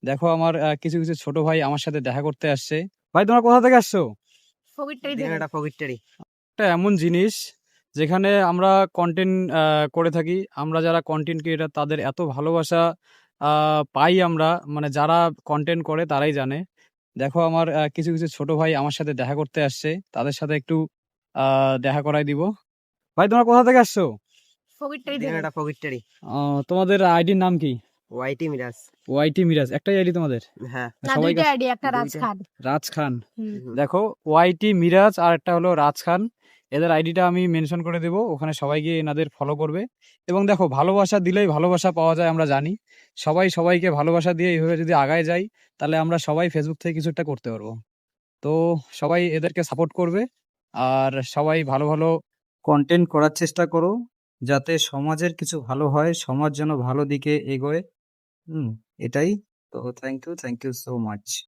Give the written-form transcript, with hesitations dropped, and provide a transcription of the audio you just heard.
দেখো আমার কিছু কিছু ছোট ভাই আমার সাথে দেখা করতে আসছে। ভাই তোমরা কোথা থেকে আসছো? ফকিরটারি থেকে। এটা ফকিরটারি। একটা এমন জিনিস যেখানে আমরা কন্টেন্ট করে থাকি। আমরা যারা কন্টেন্ট ক্রিয়েটার তাদের এত ভালোবাসা পাই আমরা, মানে যারা কন্টেন্ট করে তারাই জানে। দেখো আমার কিছু কিছু ছোট ভাই আমার সাথে দেখা করতে আসছে, তাদের সাথে একটু দেখা করাই দিব। ভাই তোমরা কোথা থেকে আসছো? ফকিরটারি থেকে। এটা ফকিরটারি। তোমাদের আইডির নাম কি? ওয়াইটি মিরাজ। ওয়াইটি মিরাজ, একটাই আইডি তোমাদের? হ্যাঁ। না, সবাই দুইটা আইডি, একটা দুইটা। রাজ খান। রাজ খান। হুম। দেখো ওয়াইটি মিরাজ আর একটা হলো রাজ খান, এদের আইডিটা আমি মেনশন করে দেবো, ওখানে সবাই গিয়ে এনাদের ফলো করবে। এবং দেখো ভালোবাসা দিলেই ভালোবাসা পাওয়া যায়, আমরা জানি। সবাই সবাইকে ভালোবাসা দিয়ে এইভাবে যদি আগায় যাই তাহলে আমরা সবাই ফেসবুক থেকে কিছু একটা করতে পারবো। তো সবাই এদেরকে সাপোর্ট করবে আর সবাই ভালো ভালো কন্টেন্ট করার চেষ্টা করো, যাতে সমাজের কিছু ভালো হয়, সমাজ যেন ভালো দিকে এগোয়। এটাই। তো থ্যাংক ইউ সো মাচ।